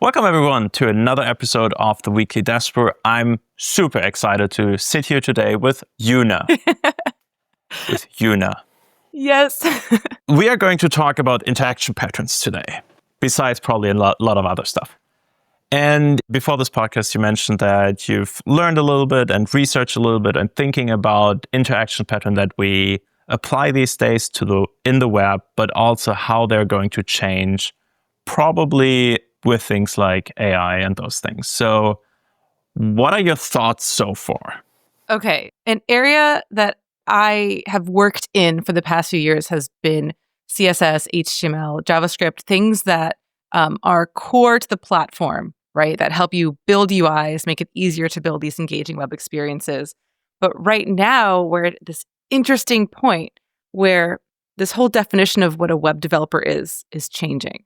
Welcome everyone to another episode of the Weekly Desper. I'm super excited to sit here today with Yuna. Yes. We are going to talk about interaction patterns today, besides probably a lot of other stuff. And before this podcast, you mentioned that you've learned a little bit and researched a little bit and thinking about interaction pattern that we apply these days in the web, but also how they're going to change probably with things like AI and those things. So what are your thoughts so far? Okay. An area that I have worked in for the past few years has been CSS, HTML, JavaScript, things that are core to the platform, right? That help you build UIs, make it easier to build these engaging web experiences. But right now, we're at this interesting point where this whole definition of what a web developer is changing.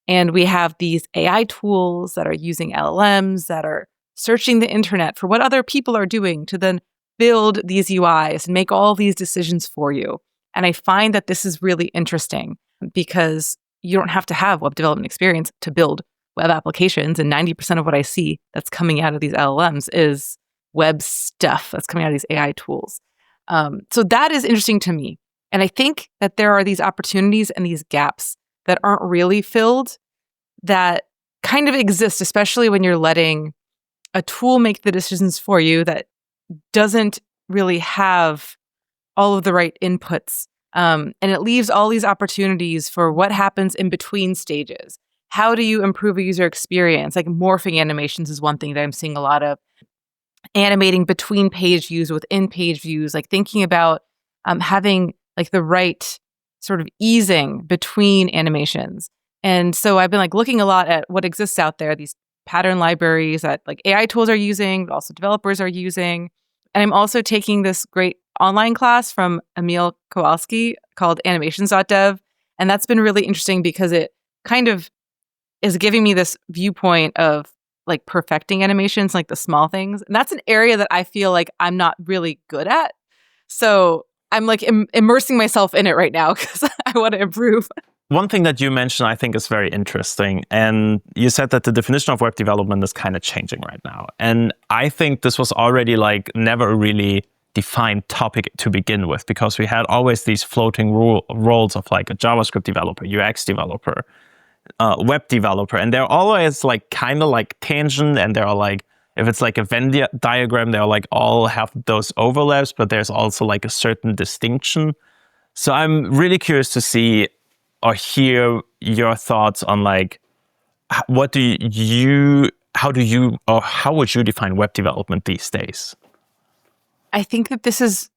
And we have these AI tools that are using LLMs that are searching the internet for what other people are doing to then build these UIs and make all these decisions for you. And I find that this is really interesting because you don't have to have web development experience to build web applications. And 90% of what I see that's coming out of these LLMs is web stuff that's coming out of these AI tools. So that is interesting to me. And I think that there are these opportunities and these gaps that aren't really filled that kind of exist, especially when you're letting a tool make the decisions for you that doesn't really have all of the right inputs. And it leaves all these opportunities for what happens in between stages. How do you improve a user experience? Like morphing animations is one thing that I'm seeing a lot of. Animating between page views, within page views, like thinking about having like the right sort of easing between animations. And so I've been like looking a lot at what exists out there, these pattern libraries that like AI tools are using, but also developers are using. And I'm also taking this great online class from Emil Kowalski called animations.dev. And that's been really interesting because it kind of is giving me this viewpoint of like perfecting animations, like the small things. And that's an area that I feel like I'm not really good at. So I'm like immersing myself in it right now because I want to improve. One thing that you mentioned, I think, is very interesting. And you said that the definition of web development is kind of changing right now. And I think this was already like never a really defined topic to begin with, because we had always these floating roles of like a JavaScript developer, UX developer, web developer. And they're always like kind of like tangent, and they're like, if it's like a Venn diagram, they're like all have those overlaps, but there's also like a certain distinction. So I'm really curious to see or hear your thoughts on like, how would you define web development these days? I think that this is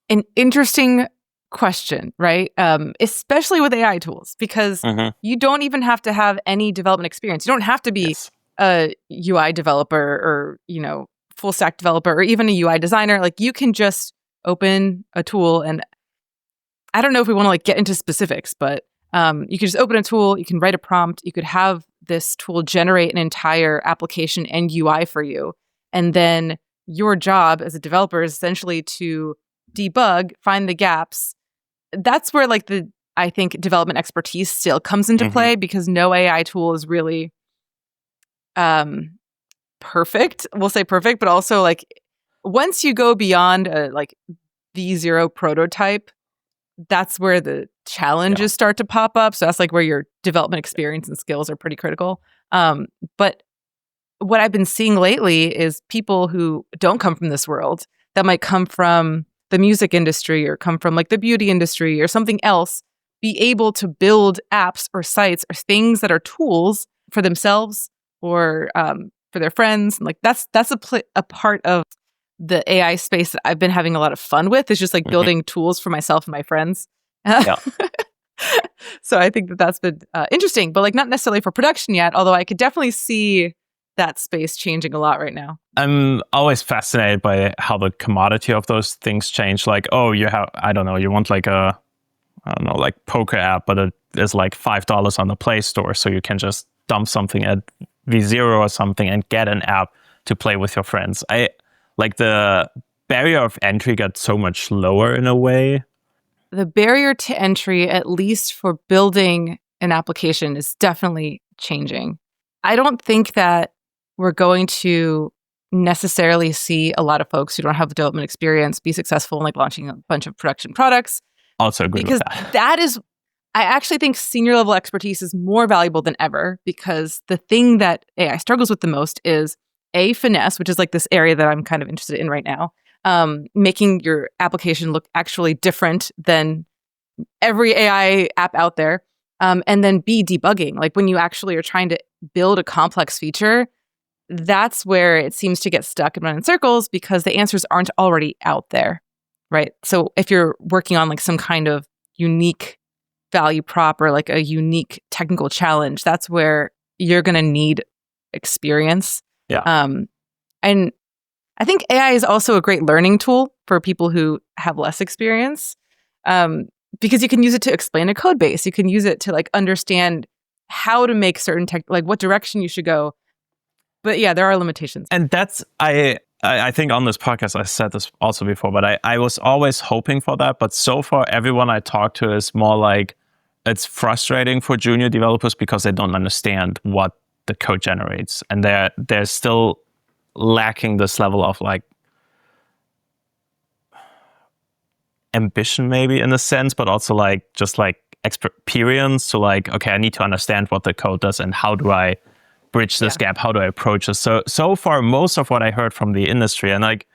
an interesting question, right? Especially with AI tools, because you don't even have to have any development experience. You don't have to be a UI developer or, full stack developer or even a UI designer. Like you can just open a tool, and I don't know if we want to like get into specifics, but you can just open a tool, you can write a prompt, you could have this tool generate an entire application and UI for you. And then your job as a developer is essentially to debug, find the gaps. That's where like I think development expertise still comes into play, because no AI tool is really perfect. We'll say perfect, but also like once you go beyond a like V0 prototype, that's where the challenges start to pop up. So that's like where your development experience and skills are pretty critical. But what I've been seeing lately is people who don't come from this world, that might come from the music industry or come from like the beauty industry or something else, be able to build apps or sites or things that are tools for themselves or for their friends. And like that's a part of the AI space that I've been having a lot of fun with, is just like building tools for myself and my friends. So I think that that's been interesting, but like not necessarily for production yet, although I could definitely see that space changing a lot right now. I'm always fascinated by how the commodity of those things change. Like, oh, you want like like poker app, but it is like $5 on the Play Store. So you can just dump something at V0 or something and get an app to play with your friends. Like the barrier of entry got so much lower in a way. The barrier to entry, at least for building an application, is definitely changing. I don't think that we're going to necessarily see a lot of folks who don't have development experience be successful in like launching a bunch of production products. Also agree Because with that. that is, I actually think senior level expertise is more valuable than ever, because the thing that AI struggles with the most is finesse, which is like this area that I'm kind of interested in right now, making your application look actually different than every AI app out there. And then B, debugging. Like when you actually are trying to build a complex feature, that's where it seems to get stuck and run in circles because the answers aren't already out there, right? So if you're working on like some kind of unique value prop or like a unique technical challenge, that's where you're going to need experience. Yeah. And I think AI is also a great learning tool for people who have less experience, because you can use it to explain a code base. You can use it to like understand how to make certain like what direction you should go. But yeah, there are limitations. And that's, I think on this podcast, I said this also before, but I was always hoping for that. But so far, everyone I talk to is more like, it's frustrating for junior developers because they don't understand what the code generates. And they're still lacking this level of like ambition maybe in a sense, but also like just like experience. So like, okay, I need to understand what the code does and how do I bridge this gap? How do I approach it? So far, most of what I heard from the industry, and like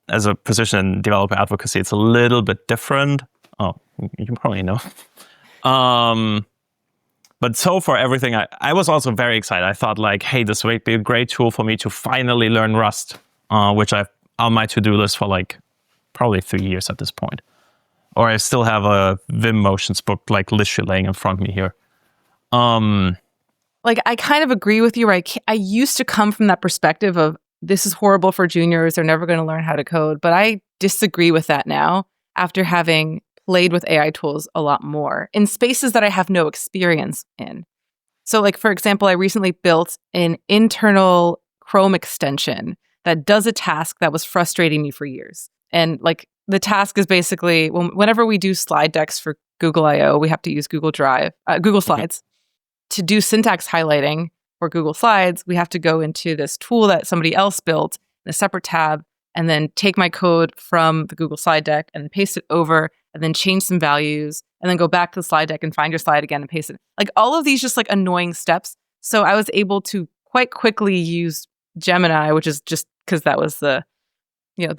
as a position in developer advocacy, it's a little bit different. Oh, you can probably know. But so far, everything, I was also very excited. I thought like, hey, this would be a great tool for me to finally learn Rust, which I've on my to-do list for like probably 3 years at this point. Or I still have a Vim Motions book like literally laying in front of me here. Like, I kind of agree with you, right? I used to come from that perspective of this is horrible for juniors. They're never going to learn how to code. But I disagree with that now after having played with AI tools a lot more in spaces that I have no experience in. So like, for example, I recently built an internal Chrome extension that does a task that was frustrating me for years. And like the task is basically whenever we do slide decks for Google I/O, we have to use Google Slides. To do syntax highlighting for Google Slides, we have to go into this tool that somebody else built in a separate tab and then take my code from the Google slide deck and paste it over and then change some values and then go back to the slide deck and find your slide again and paste it. Like all of these just like annoying steps. So I was able to quite quickly use Gemini, which is just because that was the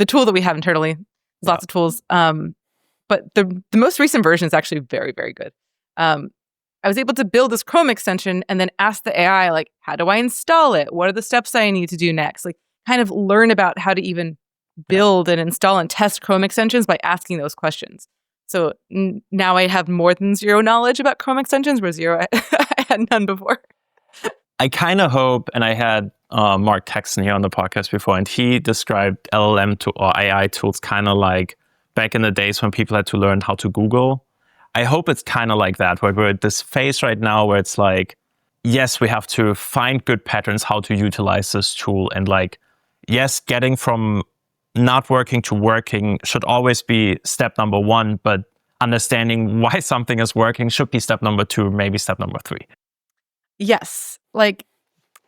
tool that we have internally. There's lots of tools. But the most recent version is actually very, very good. I was able to build this Chrome extension and then ask the AI, like, how do I install it? What are the steps I need to do next? Like, kind of learn about how to even build and install and test Chrome extensions by asking those questions. So now I have more than zero knowledge about Chrome extensions, where I had none before. I kind of hope, and I had Mark Texan here on the podcast before, and he described LLM or AI tools kind of like back in the days when people had to learn how to Google. I hope it's kind of like that, where we're at this phase right now where it's like, yes, we have to find good patterns how to utilize this tool. And like, yes, getting from not working to working should always be step number one, but understanding why something is working should be step number 2, maybe step number 3. Yes. Like,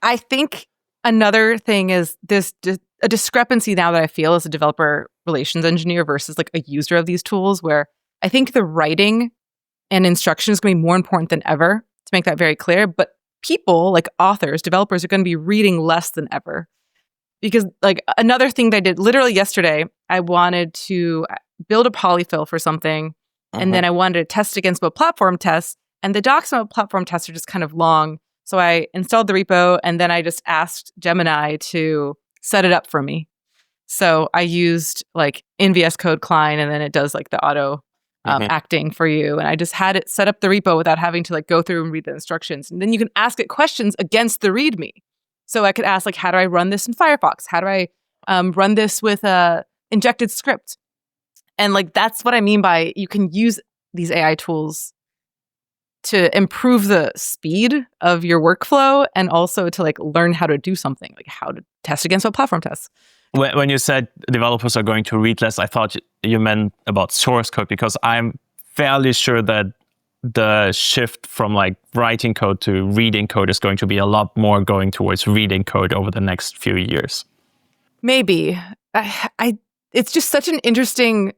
I think another thing is this a discrepancy now that I feel as a developer relations engineer versus like a user of these tools, where I think the writing and instruction is going to be more important than ever, to make that very clear. But people, like authors, developers, are going to be reading less than ever. Because like another thing that I did literally yesterday, I wanted to build a polyfill for something, and then I wanted to test against both platform tests, and the docs about platform tests are just kind of long. So I installed the repo, and then I just asked Gemini to set it up for me. So I used like in VS Code Client, and then it does like the auto acting for you. And I just had it set up the repo without having to like go through and read the instructions. And then you can ask it questions against the README. So I could ask like, how do I run this in Firefox? How do I run this with a injected script? And like, that's what I mean by you can use these AI tools to improve the speed of your workflow and also to like learn how to do something, like how to test against what platform tests. When you said developers are going to read less, I thought you meant about source code, because I'm fairly sure that the shift from like writing code to reading code is going to be a lot more going towards reading code over the next few years. Maybe. It's just such an interesting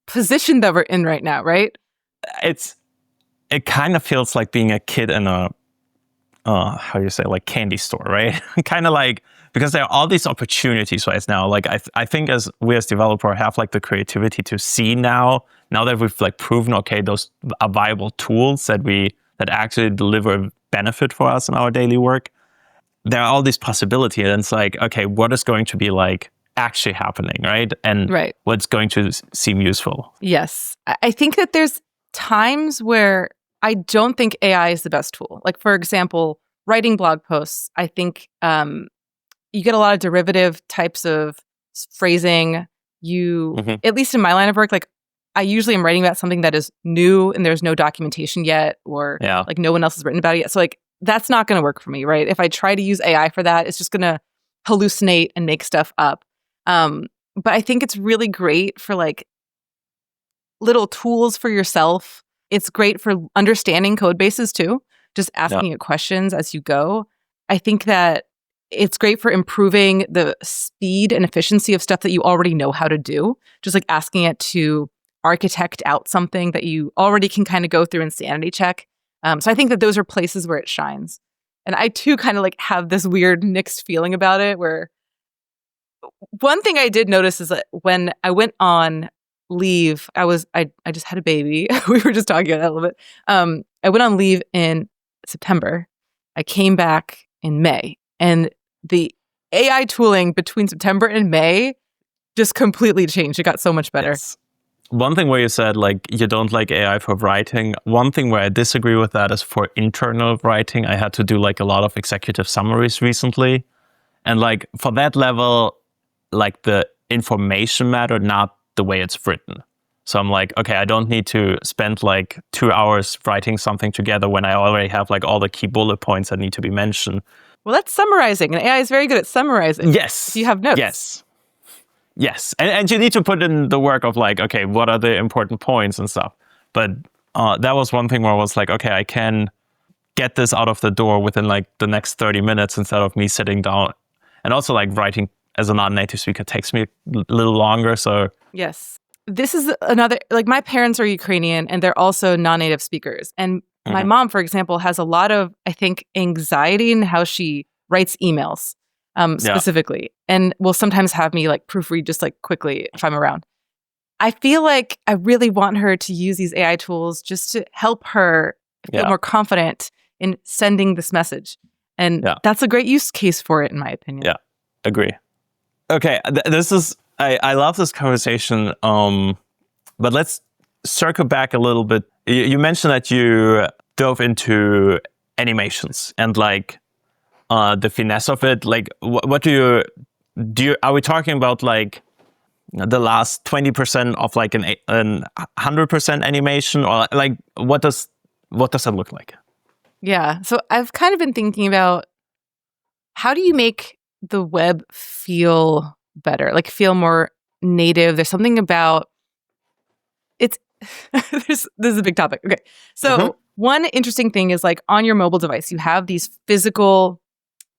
position that we're in right now, right? It kind of feels like being a kid in a how do you say, like candy store, right? Kind of like, because there are all these opportunities right now. Like I think as we as developers have like the creativity to see now that we've like proven, okay, those are viable tools that actually deliver benefit for us in our daily work. There are all these possibilities, and it's like, okay, what is going to be like actually happening, right? And what's going to seem useful. Yes. I think that there's times where I don't think AI is the best tool. Like, for example, writing blog posts, I think you get a lot of derivative types of phrasing. At least in my line of work, like I usually am writing about something that is new and there's no documentation yet, or like no one else has written about it yet. So like that's not going to work for me, right? If I try to use AI for that, it's just going to hallucinate and make stuff up. But I think it's really great for like little tools for yourself. It's great for understanding code bases too, just asking it questions as you go. I think that it's great for improving the speed and efficiency of stuff that you already know how to do, just like asking it to architect out something that you already can kind of go through and sanity check. So I think that those are places where it shines. And I too kind of like have this weird mixed feeling about it, where one thing I did notice is that when I went on leave, I just had a baby. We were just talking about that a little bit. I went on leave in September. I came back in May, and the AI tooling between September and May just completely changed. It got so much better. Yes. One thing where you said like you don't like AI for writing. One thing where I disagree with that is for internal writing. I had to do like a lot of executive summaries recently, and like for that level, like the information mattered, not the way it's written. So I'm like, okay, I don't need to spend like 2 hours writing something together when I already have like all the key bullet points that need to be mentioned. Well, that's summarizing, and AI is very good at summarizing. Yes. Do you have notes? Yes. And you need to put in the work of like, okay, what are the important points and stuff. But that was one thing where I was like, okay, I can get this out of the door within like the next 30 minutes instead of me sitting down. And also like writing as a non-native speaker takes me a little longer. So yes, this is another, like my parents are Ukrainian and they're also non-native speakers. And my mom, for example, has a lot of, I think, anxiety in how she writes emails specifically. And will sometimes have me like proofread just like quickly if I'm around. I feel like I really want her to use these AI tools just to help her feel more confident in sending this message. And that's a great use case for it, in my opinion. Yeah, agree. Okay, I love this conversation, but let's circle back a little bit. You mentioned that you dove into animations and like the finesse of it. Like, what do you? Are we talking about like the last 20% of like an 100% animation, or like what does that look like? Yeah, so I've kind of been thinking about how do you make the web feel better, like feel more native. There's something about it's this is a big topic. Okay. So one interesting thing is like on your mobile device, you have these physical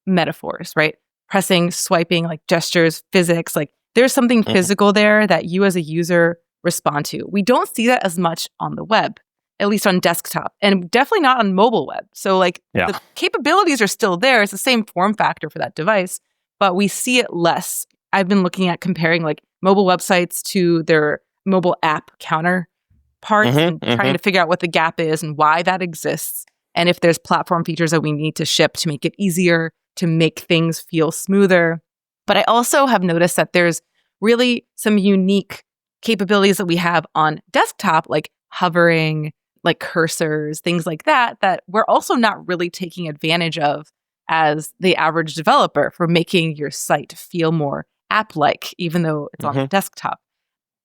metaphors, right? Pressing, swiping, like gestures, physics, like there's something physical there that you as a user respond to. We don't see that as much on the web, at least on desktop, and definitely not on mobile web. So like the capabilities are still there. It's the same form factor for that device, but we see it less. I've been looking at comparing like mobile websites to their mobile app counterparts and trying to figure out what the gap is and why that exists. And if there's platform features that we need to ship to make it easier, to make things feel smoother. But I also have noticed that there's really some unique capabilities that we have on desktop, like hovering, like cursors, things like that, that we're also not really taking advantage of as the average developer for making your site feel more app-like, even though it's on the desktop.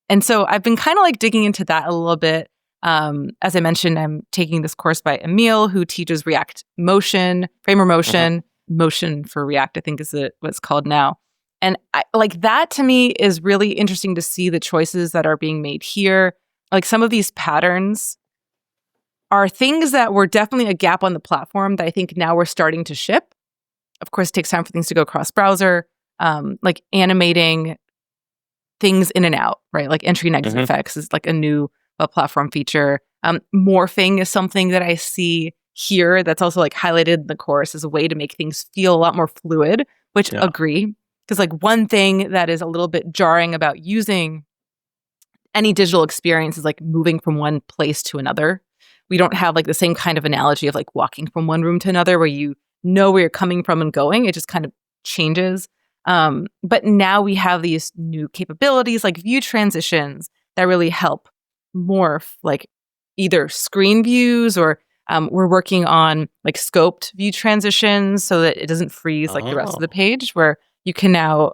And so I've been kind of like digging into that a little bit. As I mentioned, I'm taking this course by Emil, who teaches React Motion, Framer Motion, Motion for React, I think is what it's called now. And like that to me is really interesting to see the choices that are being made here. Like some of these patterns are things that were definitely a gap on the platform that I think now we're starting to ship. Of course, it takes time for things to go cross-browser, like animating things in and out, right? Like entry and exit effects is like a new platform feature. Morphing is something that I see here that's also like highlighted in the course as a way to make things feel a lot more fluid, which agree. Because like one thing that is a little bit jarring about using any digital experience is like moving from one place to another. We don't have like the same kind of analogy of like walking from one room to another where you know where you're coming from and going. It just kind of changes. But now we have these new capabilities like view transitions that really help morph like either screen views or we're working on like scoped view transitions so that it doesn't freeze like the rest of the page, where you can now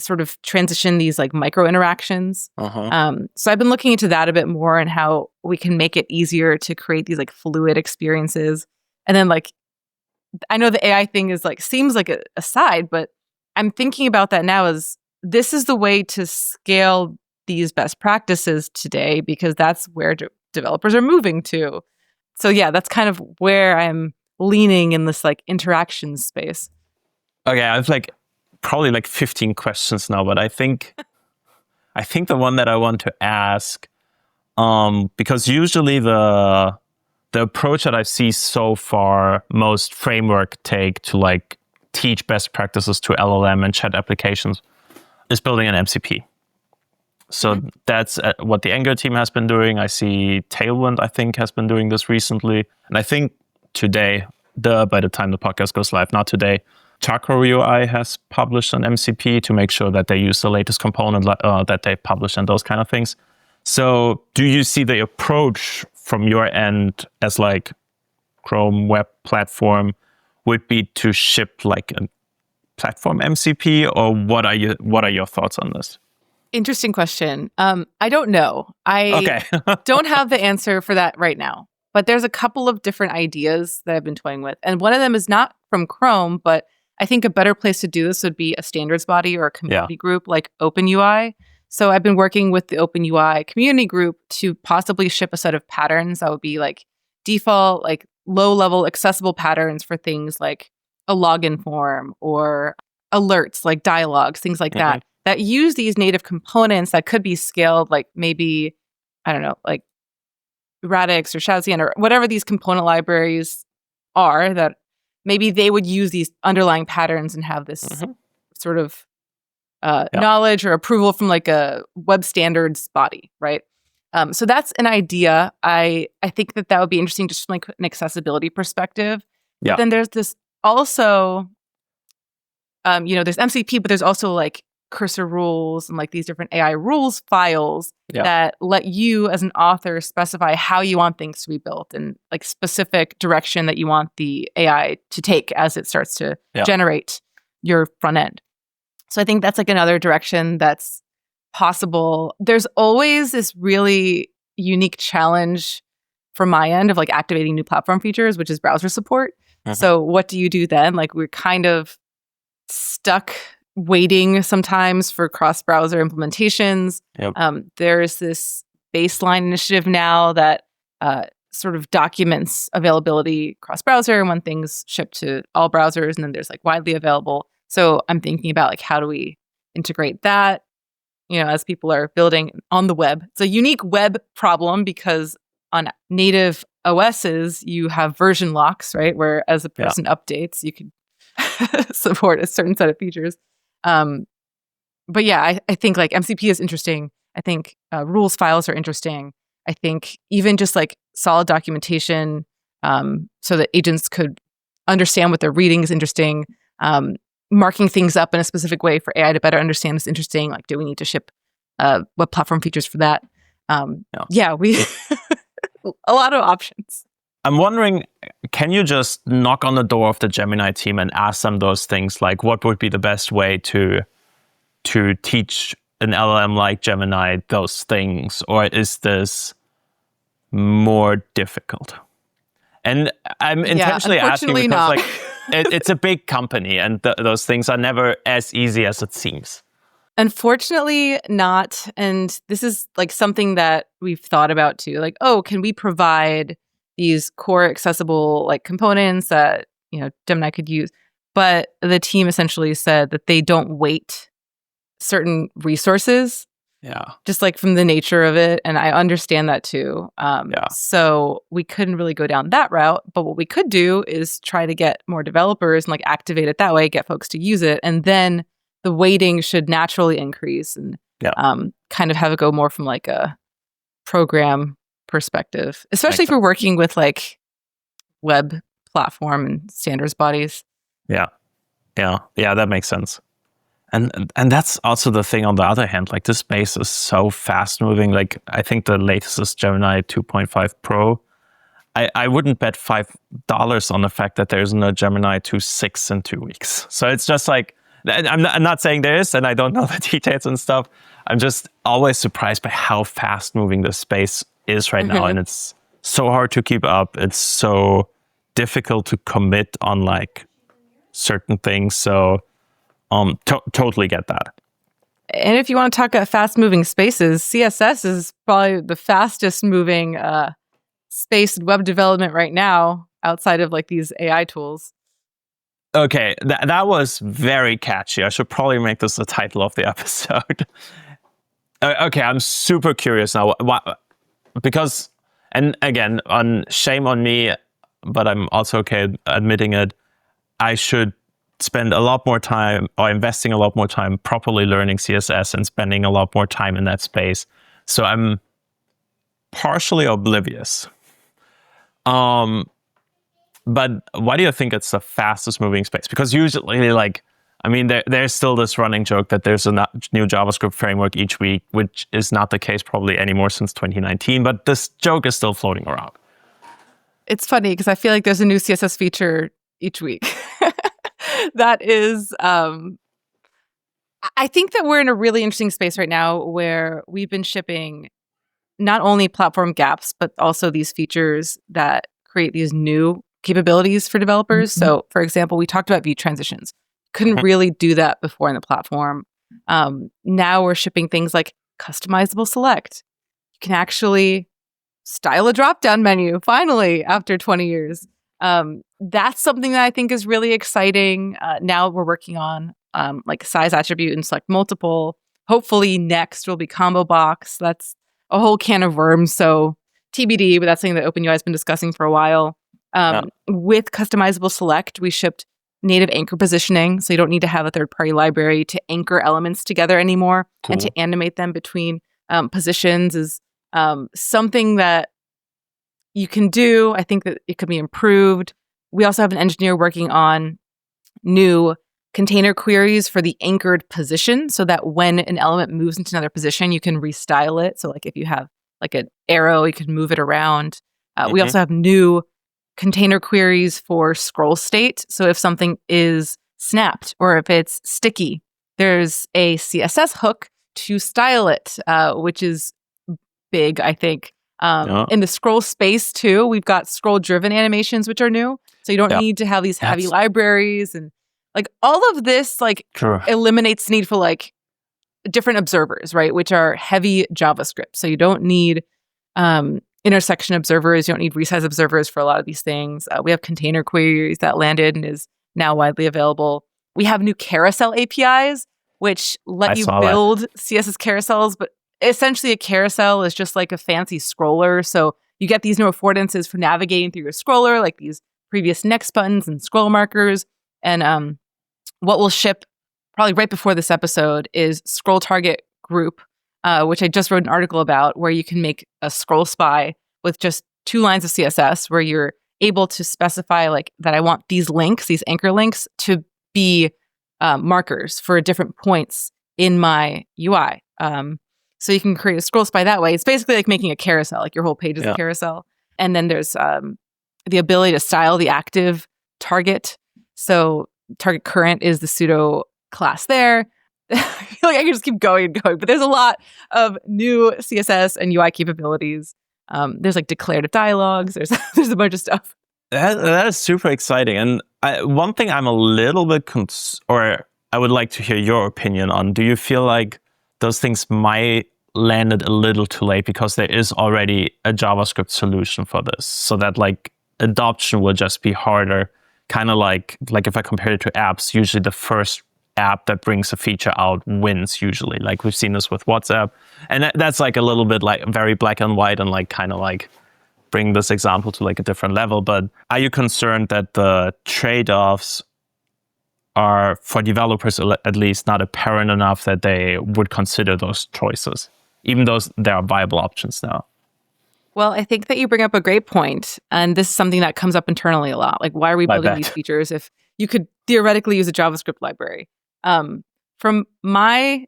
sort of transition these like micro interactions. So I've been looking into that a bit more and how we can make it easier to create these like fluid experiences. And then like, I know the AI thing is like, seems like a side, but I'm thinking about that now as this is the way to scale these best practices today, because that's where developers are moving to. So yeah, that's kind of where I'm leaning in this like interaction space. Okay, I have like probably like 15 questions now, but I think the one that I want to ask, because usually the approach that I see so far, most framework take to like teach best practices to LLM and chat applications is building an MCP. So that's what the Angular team has been doing. I see Tailwind, I think, has been doing this recently. And I think today, by the time the podcast goes live, not today, Chakra UI has published an MCP to make sure that they use the latest component that they publish and those kind of things. So do you see the approach from your end as like Chrome web platform would be to ship like a platform MCP, or what are your thoughts on this? Interesting question. I don't know. I don't have the answer for that right now, but there's a couple of different ideas that I've been toying with. And one of them is not from Chrome, but I think a better place to do this would be a standards body or a community group like OpenUI. So I've been working with the OpenUI community group to possibly ship a set of patterns that would be like default, like low-level accessible patterns for things like a login form or alerts, like dialogues, things like that use these native components that could be scaled, like maybe, I don't know, like Radix or Shazian or whatever these component libraries are, that maybe they would use these underlying patterns and have this sort of knowledge or approval from like a web standards body, right? So that's an idea. I think that would be interesting just from like an accessibility perspective. But then there's this also, there's MCP, but there's also like cursor rules and like these different AI rules files that let you as an author specify how you want things to be built and like specific direction that you want the AI to take as it starts to generate your front end. So I think that's like another direction that's possible. There's always this really unique challenge from my end of like activating new platform features, which is browser support. So what do you do then? Like we're kind of stuck waiting sometimes for cross-browser implementations. There's this baseline initiative now that sort of documents availability cross-browser and when things ship to all browsers, and then there's like widely available. So I'm thinking about like how do we integrate that, as people are building on the web. It's a unique web problem because on native OSs, you have version locks, right? Where as a person updates, you can support a certain set of features. But yeah, I think like MCP is interesting. I think rules files are interesting. I think even just like solid documentation so that agents could understand what they're reading is interesting. Marking things up in a specific way for AI to better understand is interesting. Like, do we need to ship web platform features for that? We a lot of options. I'm wondering, can you just knock on the door of the Gemini team and ask them those things? Like, what would be the best way to teach an LLM like Gemini those things? Or is this more difficult? And I'm intentionally asking because like it's a big company and those things are never as easy as it seems. Unfortunately not. And this is like something that we've thought about too. Like, can we provide these core accessible like components that, Gemini could use. But the team essentially said that they don't weight certain resources. Yeah. Just like from the nature of it. And I understand that too. Yeah. So we couldn't really go down that route. But what we could do is try to get more developers and like activate it that way, get folks to use it. And then the weighting should naturally increase and kind of have it go more from like a program perspective, especially if you're working with like web platform and standards bodies. Yeah, that makes sense. And that's also the thing on the other hand, like this space is so fast moving. Like I think the latest is Gemini 2.5 Pro. I wouldn't bet $5 on the fact that there's no Gemini 2.6 in 2 weeks. So it's just like, I'm not saying there is, and I don't know the details and stuff. I'm just always surprised by how fast moving this space is right now. And it's so hard to keep up. It's so difficult to commit on like certain things. So totally get that. And if you want to talk about fast-moving spaces, CSS is probably the fastest-moving space in web development right now, outside of like these AI tools. Okay, that was very catchy. I should probably make this the title of the episode. Okay, I'm super curious now. Because, and again, shame on me, but I'm also okay admitting it. I should spend a lot more time or investing a lot more time properly learning CSS and spending a lot more time in that space. So I'm partially oblivious. But why do you think it's the fastest moving space? Because usually, like, I mean, there's still this running joke that there's a new JavaScript framework each week, which is not the case probably anymore since 2019, but this joke is still floating around. It's funny because I feel like there's a new CSS feature each week. That is, I think that we're in a really interesting space right now where we've been shipping not only platform gaps, but also these features that create these new capabilities for developers. Mm-hmm. So, for example, we talked about view transitions. Couldn't really do that before in the platform. Now we're shipping things like customizable select. You can actually style a drop-down menu, finally, after 20 years. That's something that I think is really exciting. Now we're working on like size attribute and select multiple. Hopefully next will be combo box. That's a whole can of worms. So TBD, but that's something that OpenUI has been discussing for a while. With customizable select, we shipped native anchor positioning. So you don't need to have a third-party library to anchor elements together anymore. Cool. And to animate them between positions is something that you can do. I think that it could be improved. We also have an engineer working on new container queries for the anchored position so that when an element moves into another position, you can restyle it. So like if you have like an arrow, you can move it around. We also have new container queries for scroll state. So if something is snapped or if it's sticky, there's a CSS hook to style it, which is big, I think. In the scroll space too, we've got scroll driven animations, which are new. So you don't need to have these heavy libraries and like all of this like eliminates the need for like different observers, right? Which are heavy JavaScript. So you don't need intersection observers. You don't need resize observers for a lot of these things. We have container queries that landed and is now widely available. We have new carousel APIs, which let you build CSS carousels, but essentially a carousel is just like a fancy scroller. So you get these new affordances for navigating through your scroller, like these previous next buttons and scroll markers. And what we'll ship probably right before this episode is scroll target group, which I just wrote an article about, where you can make a scroll spy with just 2 lines of CSS, where you're able to specify like that I want these links, these anchor links, to be markers for different points in my UI. So you can create a scroll spy that way. It's basically like making a carousel, like your whole page is a carousel. And then there's the ability to style the active target. So target current is the pseudo class there. I feel like I can just keep going and going, but there's a lot of new CSS and UI capabilities. There's like declarative dialogues. There's a bunch of stuff. That is super exciting. And one thing I'm a little bit or I would like to hear your opinion on. Do you feel like those things might landed a little too late because there is already a JavaScript solution for this. So that like adoption will just be harder. Kind of like if I compare it to apps, usually the first app that brings a feature out wins usually. Like we've seen this with WhatsApp. And that's like a little bit like very black and white and like kind of like bring this example to like a different level. But are you concerned that the trade-offs are, for developers at least, not apparent enough that they would consider those choices, even though there are viable options now? Well, I think that you bring up a great point, and this is something that comes up internally a lot. Like, why are we building these features if you could theoretically use a JavaScript library? From my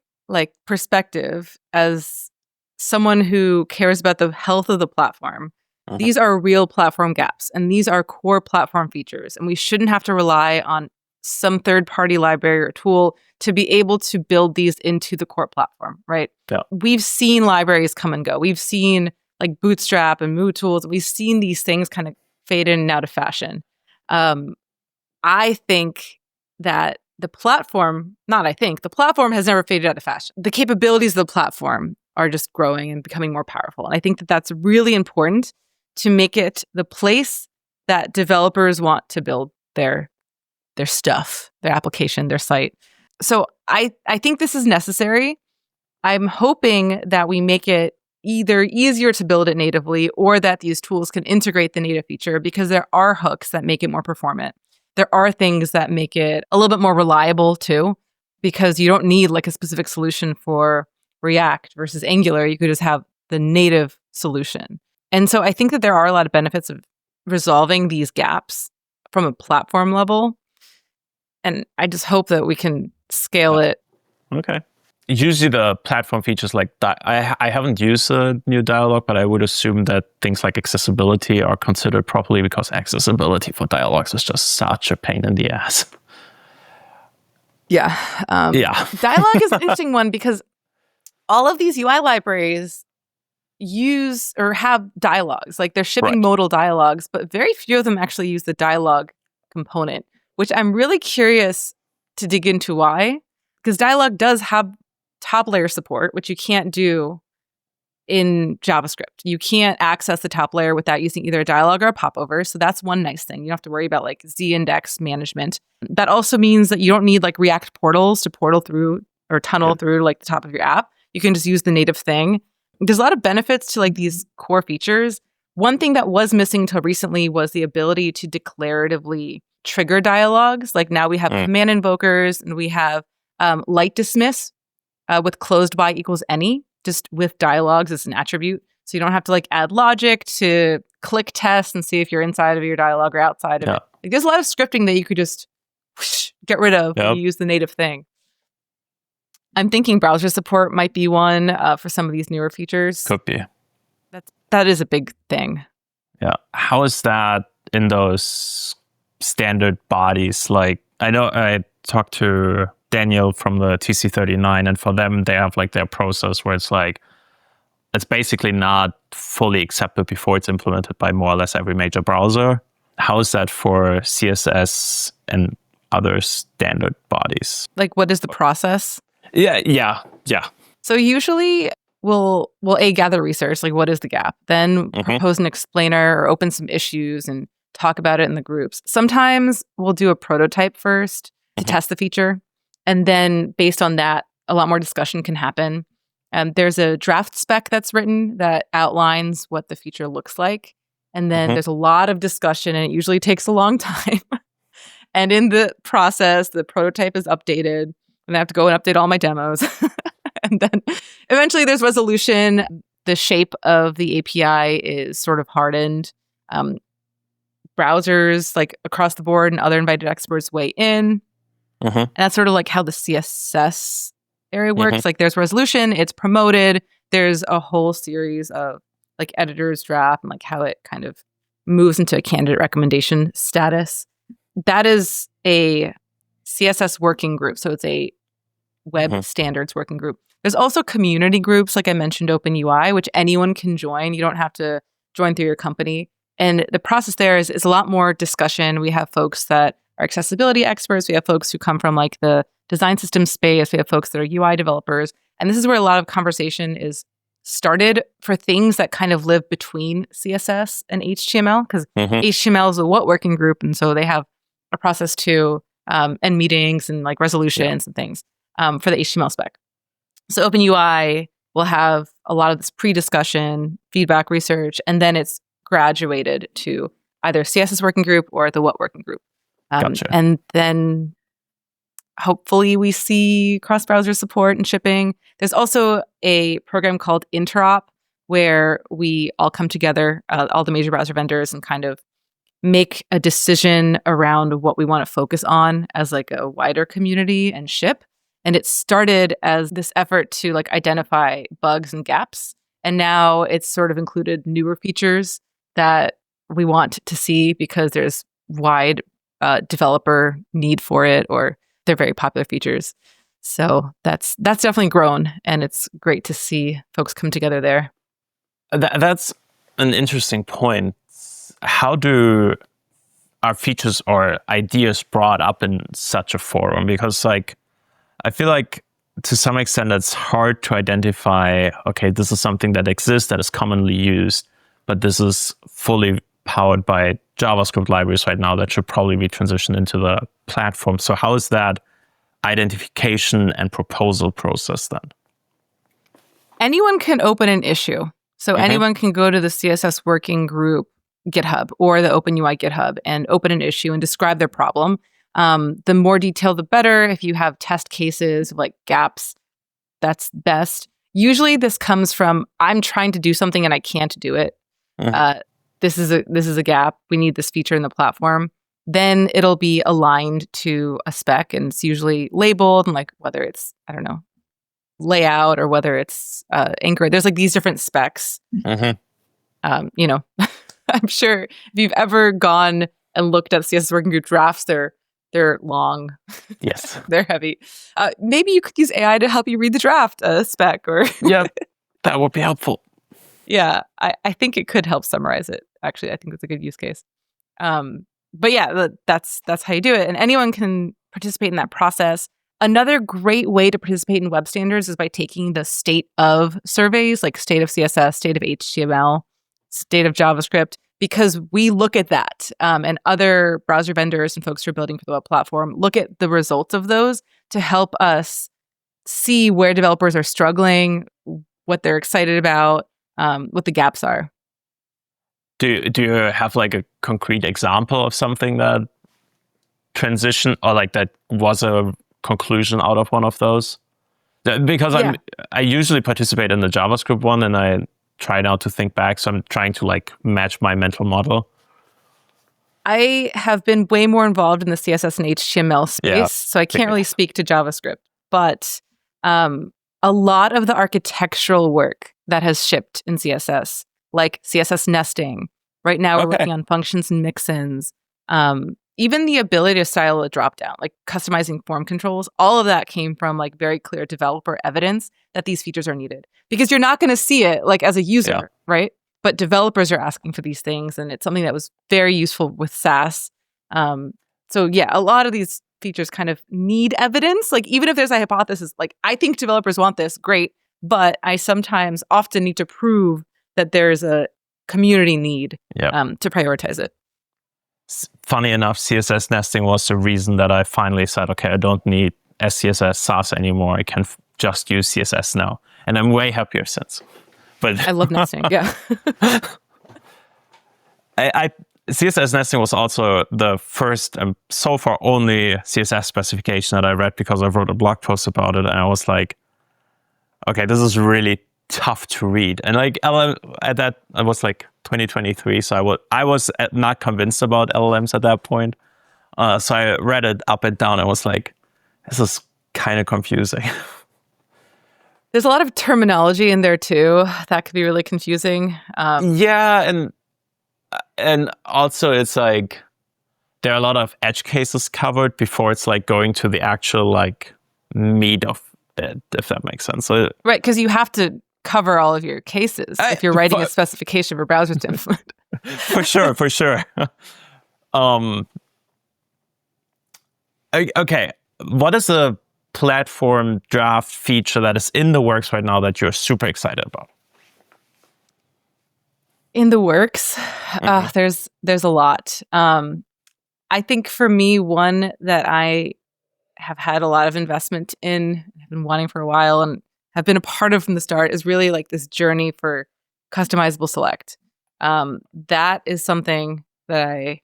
perspective, as someone who cares about the health of the platform, these are real platform gaps, and these are core platform features, and we shouldn't have to rely on some third-party library or tool to be able to build these into the core platform, right? Yeah. We've seen libraries come and go. We've seen like Bootstrap and Mood Tools. We've seen these things kind of fade in and out of fashion. I think that the platform has never faded out of fashion. The capabilities of the platform are just growing and becoming more powerful. And I think that that's really important to make it the place that developers want to build their stuff, their application, their site. So I think this is necessary. I'm hoping that we make it either easier to build it natively or that these tools can integrate the native feature, because there are hooks that make it more performant. There are things that make it a little bit more reliable too, because you don't need like a specific solution for React versus Angular. You could just have the native solution. And so I think that there are a lot of benefits of resolving these gaps from a platform level. And I just hope that we can scale it. Okay. Usually the platform features like that, I haven't used a new dialog, but I would assume that things like accessibility are considered properly, because accessibility for dialogues is just such a pain in the ass. Yeah. Dialog is an interesting one, because all of these UI libraries use or have dialogues. Like they're shipping modal dialogues, but very few of them actually use the dialogue component, which I'm really curious to dig into why. Because dialog does have top layer support, which you can't do in JavaScript. You can't access the top layer without using either a dialog or a popover. So that's one nice thing. You don't have to worry about like Z-index management. That also means that you don't need like React portals to portal through or tunnel through like the top of your app. You can just use the native thing. There's a lot of benefits to like these core features. One thing that was missing until recently was the ability to declaratively trigger dialogues. Like now we have command invokers, and we have light dismiss with closed by equals any, just with dialogues as an attribute. So you don't have to like add logic to click test and see if you're inside of your dialogue or outside of it. Like, there's a lot of scripting that you could just get rid of when you use the native thing. I'm thinking browser support might be one for some of these newer features. Could be. That is a big thing. Yeah. How is that in those standard bodies? Like, I know I talked to Daniel from the TC39, and for them, they have like their process where it's like, it's basically not fully accepted before it's implemented by more or less every major browser. How is that for CSS and other standard bodies? Like, what is the process? Yeah. So usually we'll gather research, like what is the gap? Then propose an explainer or open some issues and talk about it in the groups. Sometimes we'll do a prototype first to test the feature. And then based on that, a lot more discussion can happen. There's a draft spec that's written that outlines what the feature looks like. And then there's a lot of discussion, and it usually takes a long time. And in the process, the prototype is updated, and I have to go and update all my demos. And then eventually there's resolution. The shape of the API is sort of hardened. Browsers like across the board and other invited experts weigh in. And that's sort of like how the CSS area works. Like there's resolution, it's promoted. There's a whole series of like editor's draft and like how it kind of moves into a candidate recommendation status. That is a CSS working group. So it's a web standards working group. There's also community groups, like I mentioned, OpenUI, which anyone can join. You don't have to join through your company. And the process there is a lot more discussion. We have folks that are accessibility experts. We have folks who come from like the design system space. We have folks that are UI developers. And this is where a lot of conversation is started for things that kind of live between CSS and HTML, because Mhm. HTML is a what working group, and so they have a process too, and meetings and like resolutions and things for the HTML spec. So OpenUI will have a lot of this pre-discussion, feedback, research, and then it's graduated to either CSS working group or the what working group. Gotcha. And then hopefully we see cross-browser support and shipping. There's also a program called Interop where we all come together, all the major browser vendors, and kind of make a decision around what we want to focus on as like a wider community and ship. And it started as this effort to like identify bugs and gaps. And now it's sort of included newer features that we want to see because there's wide developer need for it, or they're very popular features. So that's definitely grown, and it's great to see folks come together there. That's an interesting point. How are features or ideas brought up in such a forum? Because like, I feel like to some extent it's hard to identify, okay, this is something that exists, that is commonly used, but this is fully powered by JavaScript libraries right now that should probably be transitioned into the platform. So how is that identification and proposal process then? Anyone can open an issue. So anyone can go to the CSS working group GitHub or the OpenUI GitHub and open an issue and describe their problem. The more detailed, the better. If you have test cases of like gaps, that's best. Usually this comes from, I'm trying to do something and I can't do it. This is a gap. We need this feature in the platform. Then it'll be aligned to a spec, and it's usually labeled, and like whether it's, I don't know, layout or whether it's anchor. There's like these different specs. You know, I'm sure if you've ever gone and looked at CSS working group drafts, they're long. Yes. They're heavy. Maybe you could use AI to help you read the draft spec, or yeah, that would be helpful. Yeah, I think it could help summarize it. Actually, I think it's a good use case. But yeah, that's how you do it. And anyone can participate in that process. Another great way to participate in web standards is by taking the state of surveys, like state of CSS, state of HTML, state of JavaScript, because we look at that. And other browser vendors and folks who are building for the web platform look at the results of those to help us see where developers are struggling, what they're excited about, what the gaps are. Do you have like a concrete example of something that transitioned or like that was a conclusion out of one of those? Because I usually participate in the JavaScript one, and I try now to think back. So I'm trying to like match my mental model. I have been way more involved in the CSS and HTML space, so I can't really speak to JavaScript. But a lot of the architectural work that has shipped in CSS, like CSS nesting. Right now, we're working on functions and mixins. Even the ability to style a dropdown, like customizing form controls, all of that came from like very clear developer evidence that these features are needed. Because you're not going to see it like as a user, right? But developers are asking for these things, and it's something that was very useful with SaaS. So yeah, a lot of these features kind of need evidence. Like even if there's a hypothesis, like I think developers want this, great. But I sometimes often need to prove that there's a community need to prioritize it. Funny enough, CSS nesting was the reason that I finally said, okay, I don't need SCSS SaaS anymore. I can just use CSS now. And I'm way happier since. But I love nesting, yeah. CSS nesting was also the first and so far only CSS specification that I read because I wrote a blog post about it. And I was like, okay, this is really tough to read. And like at that, I was like 2023. So I was not convinced about LLMs at that point. So I read it up and down. I was like, this is kind of confusing. There's a lot of terminology in there too. That could be really confusing. Yeah. And also it's like, there are a lot of edge cases covered before it's like going to the actual like meat of it, if that makes sense. So, right, because you have to cover all of your cases if you're writing a specification for browsers to implement. For sure. Okay, what is a platform draft feature that is in the works right now that you're super excited about? In the works, there's a lot. I think for me, one that I have had a lot of investment in, have been wanting for a while, and have been a part of from the start, is really like this journey for customizable select. That is something that I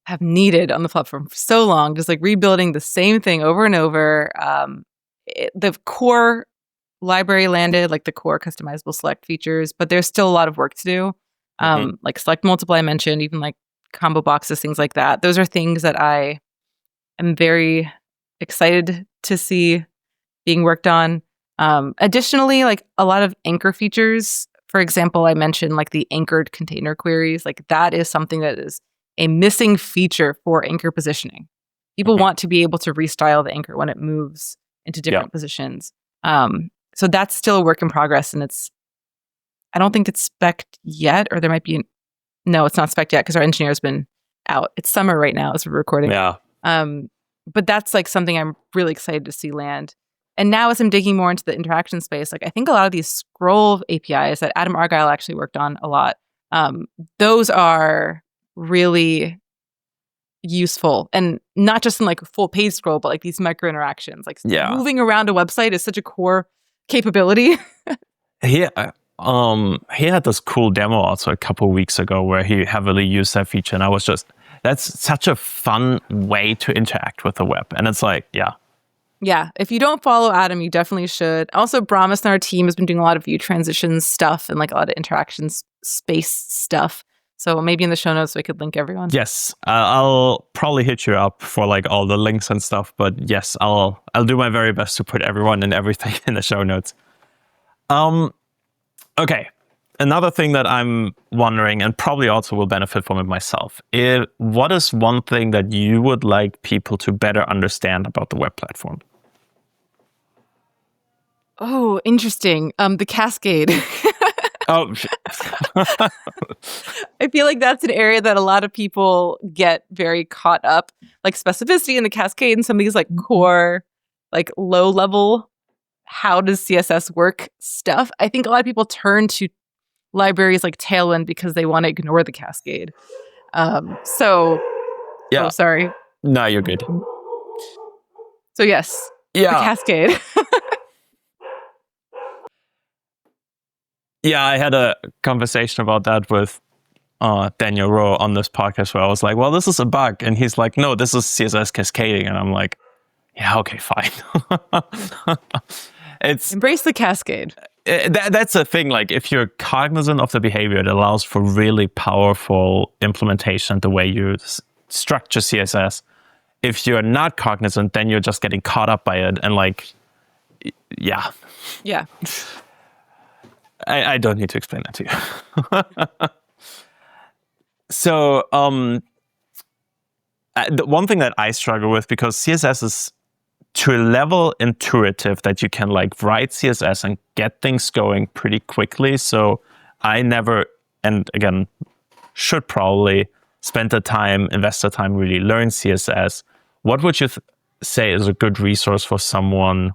have needed on the platform for so long, just like rebuilding the same thing over and over. The core library landed, like the core customizable select features, but there's still a lot of work to do. Like select multiple, I mentioned, even like combo boxes, things like that. Those are things that I am very excited to see being worked on. Additionally, like a lot of anchor features. For example, I mentioned like the anchored container queries. Like that is something that is a missing feature for anchor positioning. People want to be able to restyle the anchor when it moves into different positions. So that's still a work in progress, and I don't think it's spec'd yet, or there might be, no, it's not spec'd yet because our engineer's been out. It's summer right now as we're recording. Yeah. But that's like something I'm really excited to see land. And now as I'm digging more into the interaction space, like I think a lot of these scroll APIs that Adam Argyle actually worked on a lot, those are really useful, and not just in like a full page scroll, but like these micro interactions. Like moving around a website is such a core capability. He had this cool demo also a couple of weeks ago where he heavily used that feature, and I was just, that's such a fun way to interact with the web. And it's like, yeah, if you don't follow Adam, you definitely should. Also, Brahmas and our team has been doing a lot of view transitions stuff and like a lot of interactions space stuff. So maybe in the show notes we could link everyone. Yes, I'll probably hit you up for like all the links and stuff. But yes, I'll do my very best to put everyone and everything in the show notes. Okay, another thing that I'm wondering, and probably also will benefit from it myself, is what is one thing that you would like people to better understand about the web platform? Oh, interesting. The cascade. Oh, I feel like that's an area that a lot of people get very caught up, like specificity in the cascade and some of these like core, like low level, how does CSS work stuff. I think a lot of people turn to libraries like Tailwind because they want to ignore the cascade. Oh, sorry. No, you're good. So yes, the cascade. Yeah, I had a conversation about that with Daniel Rowe on this podcast where I was like, well, this is a bug. And he's like, no, this is CSS cascading. And I'm like, yeah, okay, fine. Embrace the cascade. That's a thing. Like if you're cognizant of the behavior, it allows for really powerful implementation the way you structure CSS. If you're not cognizant, then you're just getting caught up by it. And like, yeah. I don't need to explain that to you. So the one thing that I struggle with, because CSS is to a level intuitive that you can like write CSS and get things going pretty quickly. So I never, and again, should probably spend the time, invest the time, really learn CSS. What would you say is a good resource for someone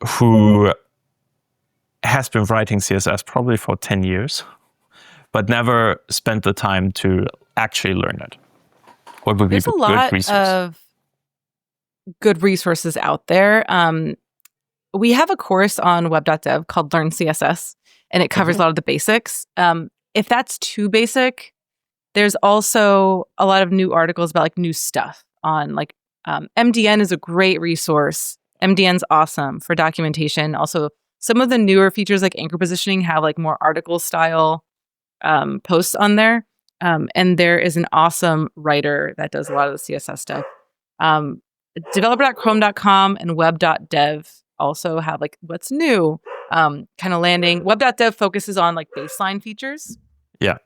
who has been writing CSS probably for 10 years, but never spent the time to actually learn it? What would be a good resource? Of good resources out there. We have a course on web.dev called Learn CSS, and it covers a lot of the basics. If that's too basic, there's also a lot of new articles about like new stuff on like MDN is a great resource. MDN's awesome for documentation. Also, some of the newer features like anchor positioning have like more article style posts on there. And there is an awesome writer that does a lot of the CSS stuff. Developer.chrome.com and web.dev also have like what's new kind of landing. Web.dev focuses on like baseline features. Yeah.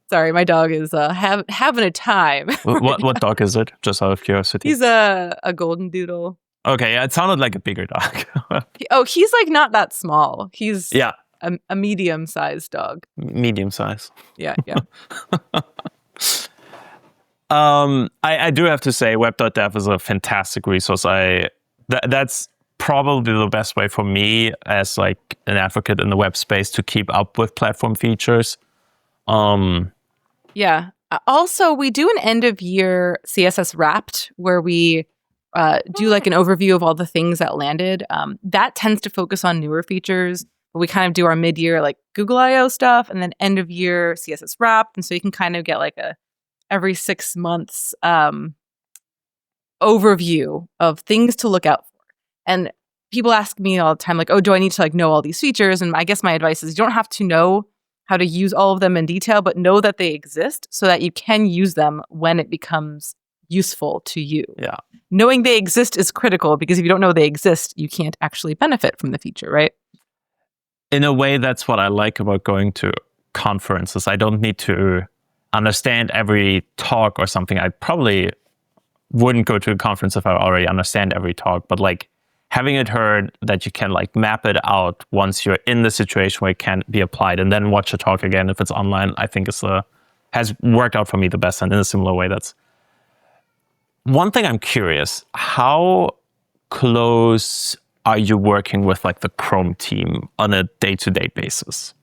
Sorry, my dog is having a time. What dog is it? Just out of curiosity. He's a golden doodle. Okay, yeah, it sounded like a bigger dog. He's like not that small. He's a medium-sized dog. Medium size. Yeah. I do have to say web.dev is a fantastic resource. That's probably the best way for me as like an advocate in the web space to keep up with platform features. Yeah. Also, we do an end of year CSS Wrapped where we do like an overview of all the things that landed. That tends to focus on newer features. But we kind of do our mid-year like Google I/O stuff, and then end of year CSS Wrapped. And so you can kind of get like a every 6 months overview of things to look out for. And people ask me all the time, like, oh, do I need to like know all these features? And I guess my advice is you don't have to know how to use all of them in detail, but know that they exist so that you can use them when it becomes useful to you. Yeah. Knowing they exist is critical because if you don't know they exist, you can't actually benefit from the feature, right? In a way, that's what I like about going to conferences. I don't need to understand every talk or something. I probably wouldn't go to a conference if I already understand every talk, but like having it heard that you can like map it out once you're in the situation where it can be applied and then watch a talk again if it's online, I think has worked out for me the best. And in a similar way, that's one thing I'm curious, how close are you working with like the Chrome team on a day-to-day basis?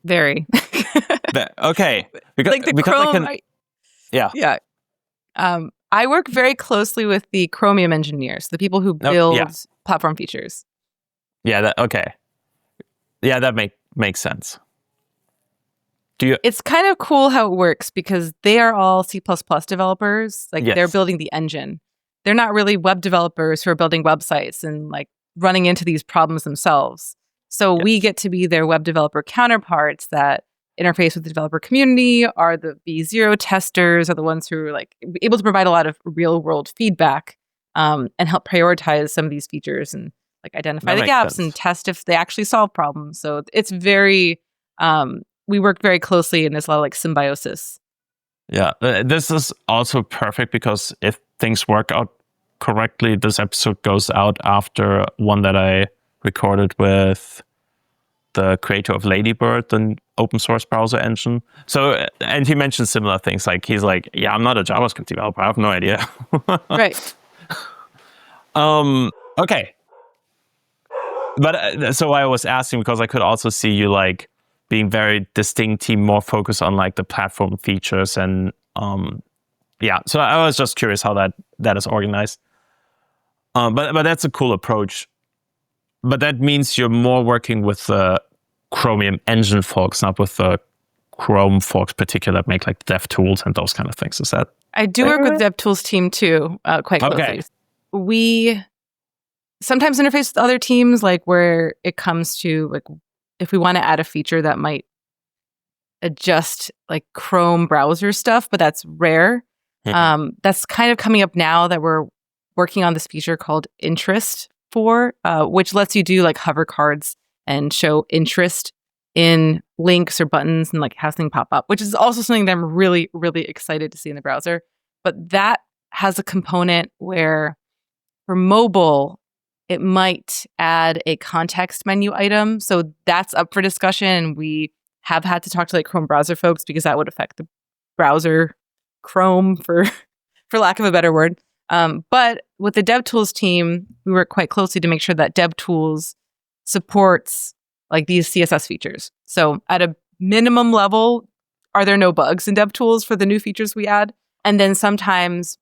Very. Okay. Because Chrome, yeah. I work very closely with the Chromium engineers, the people who build platform features. Yeah. Okay. Yeah, that makes sense. It's kind of cool how it works because they are all C++ developers. Like they're building the engine. They're not really web developers who are building websites and like running into these problems themselves. So we get to be their web developer counterparts that interface with the developer community, are the V0 testers, are the ones who are like able to provide a lot of real world feedback and help prioritize some of these features and like identify the gaps and test if they actually solve problems. So it's very, we work very closely and there's a lot of like symbiosis. Yeah, this is also perfect because if things work out correctly, this episode goes out after one that I recorded with the creator of Ladybird, the open source browser engine. So, and he mentioned similar things. Like he's like, yeah, I'm not a JavaScript developer. I have no idea. Right. Okay. But so I was asking because I could also see you like being very distinct team, more focused on like the platform features and so I was just curious how that is organized. But that's a cool approach. But that means you're more working with the Chromium engine folks, not with the Chrome folks, particularly that make like dev tools and those kind of things. Is that? I do work with dev tools team too, quite closely. Okay. We sometimes interface with other teams, like where it comes to like if we want to add a feature that might adjust like Chrome browser stuff, but that's rare. That's kind of coming up now that we're working on this feature called Interest which lets you do like hover cards and show interest in links or buttons and like have things pop up, which is also something that I'm really, really excited to see in the browser. But that has a component where for mobile, it might add a context menu item. So that's up for discussion. And we have had to talk to like Chrome browser folks because that would affect the browser Chrome for lack of a better word. But with the DevTools team, we work quite closely to make sure that DevTools supports like these CSS features. So at a minimum level, are there no bugs in DevTools for the new features we add? And then sometimes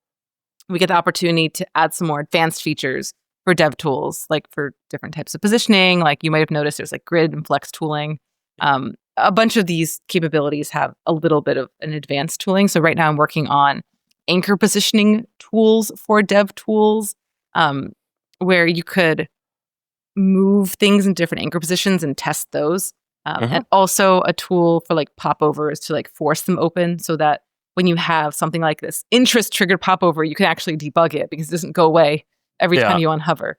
we get the opportunity to add some more advanced features for DevTools, like for different types of positioning. Like you might have noticed there's like grid and flex tooling. A bunch of these capabilities have a little bit of an advanced tooling. So right now I'm working on anchor positioning tools for DevTools, where you could move things in different anchor positions and test those. And also a tool for like popovers to like force them open so that when you have something like this interest triggered popover, you can actually debug it because it doesn't go away every time you unhover.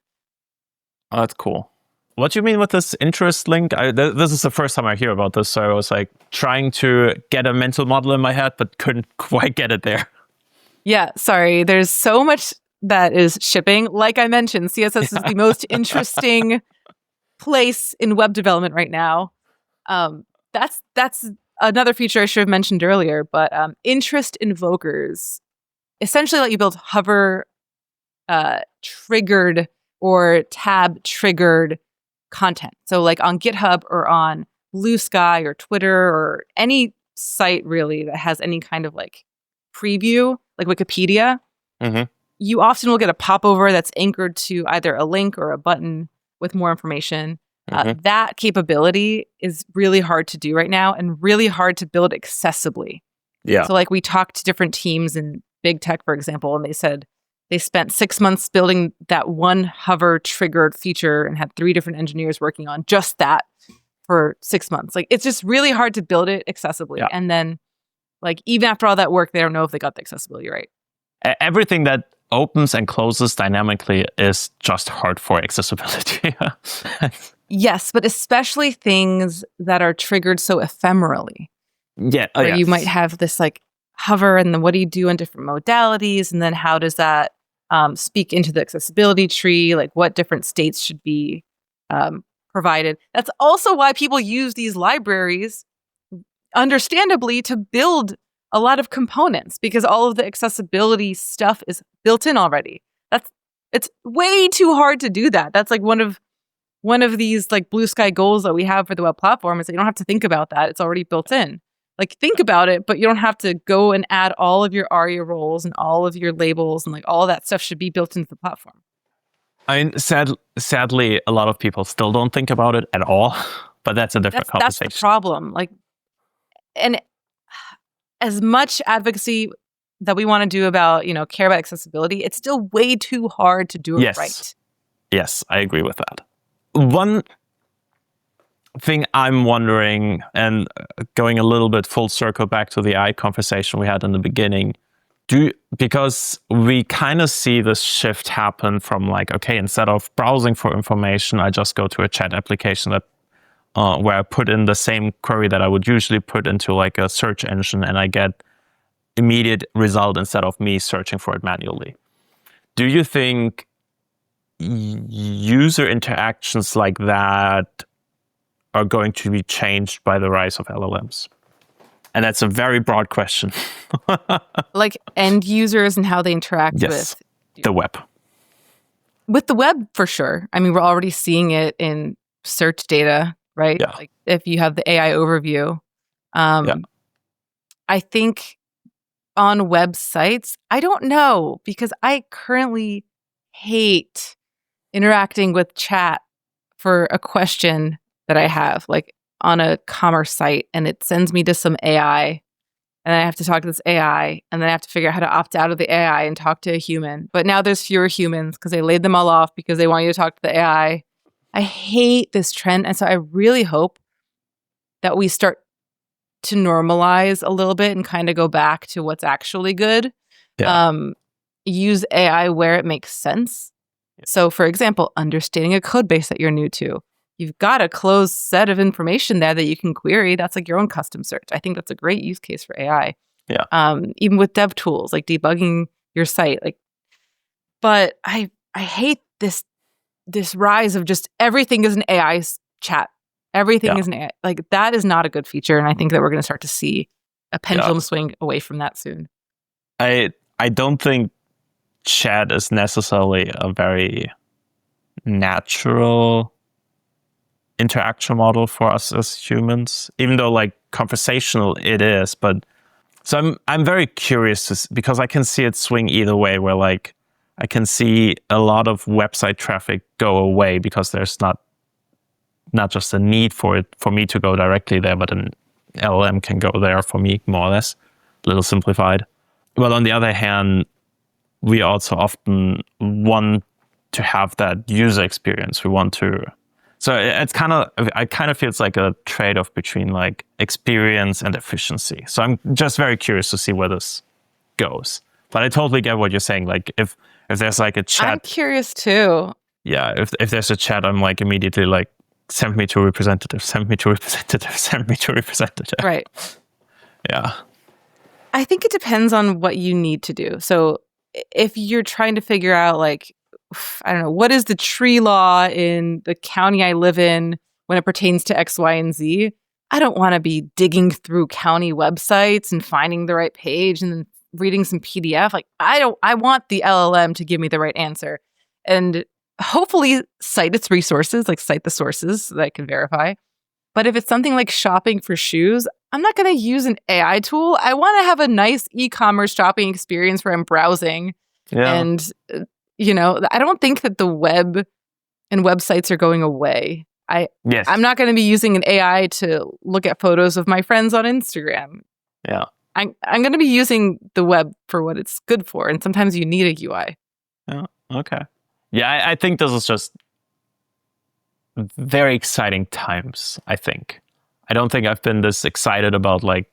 Oh, that's cool. What do you mean with this interest link? This is the first time I hear about this, so I was like trying to get a mental model in my head, but couldn't quite get it there. Yeah, sorry. There's so much that is shipping. Like I mentioned, CSS is the most interesting place in web development right now. That's another feature I should have mentioned earlier, but interest invokers essentially let you build hover triggered or tab triggered content. So like on GitHub or on Blue Sky or Twitter or any site really that has any kind of like preview, like Wikipedia, you often will get a popover that's anchored to either a link or a button with more information. That capability is really hard to do right now and really hard to build accessibly. Yeah. So like we talked to different teams in big tech, for example, and they said they spent 6 months building that one hover triggered feature and had 3 different engineers working on just that for 6 months. Like it's just really hard to build it accessibly. Yeah. And then like even after all that work, they don't know if they got the accessibility right. Everything that opens and closes dynamically is just hard for accessibility. Yes, but especially things that are triggered so ephemerally. Yeah. Where you might have this like hover and then what do you do in different modalities? And then how does that speak into the accessibility tree? Like what different states should be provided? That's also why people use these libraries, understandably, to build a lot of components because all of the accessibility stuff is built in already. It's way too hard to do that. That's like one of these like blue sky goals that we have for the web platform is that you don't have to think about that. It's already built in. Like think about it, but you don't have to go and add all of your ARIA roles and all of your labels and like all that stuff should be built into the platform. I mean, sadly, a lot of people still don't think about it at all, but that's a different conversation. That's the problem. Like, and as much advocacy that we want to do about, care about accessibility, it's still way too hard to do it right. Yes, I agree with that. One thing I'm wondering, and going a little bit full circle back to the AI conversation we had in the beginning, because we kind of see this shift happen from like, okay, instead of browsing for information, I just go to a chat application that where I put in the same query that I would usually put into like a search engine and I get immediate result instead of me searching for it manually. Do you think user interactions like that are going to be changed by the rise of LLMs? And that's a very broad question. Like end users and how they interact with the web. With the web, for sure. I mean, we're already seeing it in search data, right? Yeah. Like if you have the AI overview. I think on websites, I don't know, because I currently hate interacting with chat for a question that I have, like on a commerce site, and it sends me to some AI, and I have to talk to this AI, and then I have to figure out how to opt out of the AI and talk to a human. But now there's fewer humans because they laid them all off because they want you to talk to the AI. I hate this trend, and so I really hope that we start to normalize a little bit and kind of go back to what's actually good. Yeah. Use AI where it makes sense. Yeah. So, for example, understanding a code base that you're new to. You've got a closed set of information there that you can query. That's like your own custom search. I think that's a great use case for AI. Yeah. Even with dev tools, like debugging your site. But I hate this rise of just everything is an AI chat. Everything is an AI. Like that is not a good feature. And I think that we're going to start to see a pendulum swing away from that soon. I don't think chat is necessarily a very natural interaction model for us as humans, even though like conversational it is. But so I'm very curious because I can see it swing either way, where like I can see a lot of website traffic go away because there's not just a need for it for me to go directly there, but an LLM can go there for me, more or less, a little simplified. But on the other hand, we also often want to have that user experience. We want to, so it kind of feels like a trade-off between like experience and efficiency. So I'm just very curious to see where this goes. But I totally get what you're saying. Like if there's like a chat, I'm curious too. Yeah, if there's a chat, I'm like immediately like, send me to a representative, send me to a representative, send me to a representative. Right. Yeah. I think it depends on what you need to do. So if you're trying to figure out like, I don't know, what is the tree law in the county I live in when it pertains to X, Y, and Z? I don't want to be digging through county websites and finding the right page and then reading some PDF. Like I want the LLM to give me the right answer. And hopefully cite its resources, like cite the sources so that I can verify. But if it's something like shopping for shoes, I'm not going to use an AI tool. I want to have a nice e-commerce shopping experience where I'm browsing. Yeah. And, I don't think that the web and websites are going away. Yes. I'm not going to be using an AI to look at photos of my friends on Instagram. Yeah. I'm going to be using the web for what it's good for. And sometimes you need a UI. Yeah. Okay. Yeah, I think this is just very exciting times, I think. I don't think I've been this excited about like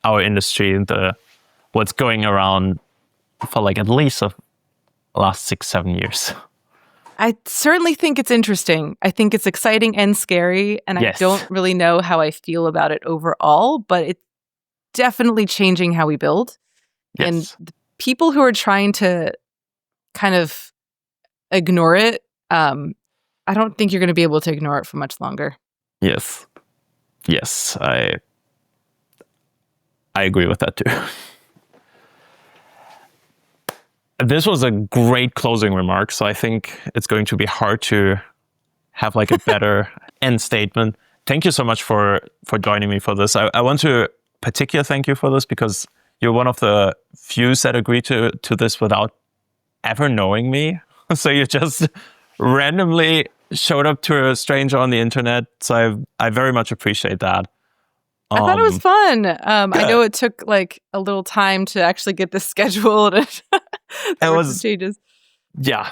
our industry and what's going around for like at least the last 6-7 years. I certainly think it's interesting. I think it's exciting and scary, and Yes. I don't really know how I feel about it overall, but it's definitely changing how we build. Yes. And the people who are trying to kind of ignore it, I don't think you're going to be able to ignore it for much longer. Yes. Yes, I agree with that too. This was a great closing remark, so I think it's going to be hard to have like a better end statement. Thank you so much for joining me for this. I want to particularly thank you for this because you're one of the few that agreed to this without ever knowing me. So you just randomly showed up to a stranger on the internet. So I very much appreciate that. I thought it was fun. I know it took like a little time to actually get this scheduled. There were some changes. Yeah.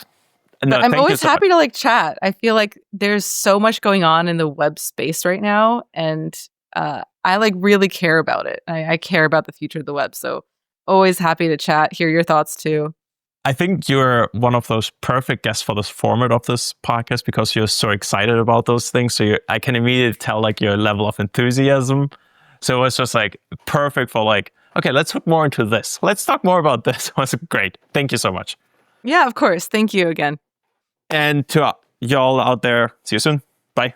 No, but I'm always happy to like chat. I feel like there's so much going on in the web space right now, and I like really care about it. I care about the future of the web, so always happy to chat, hear your thoughts too. I think you're one of those perfect guests for this format of this podcast because you're so excited about those things. So I can immediately tell like your level of enthusiasm. So it was just like perfect for like, okay, let's hook more into this. Let's talk more about this. It was great. Thank you so much. Yeah, of course. Thank you again. And to y'all out there, see you soon. Bye.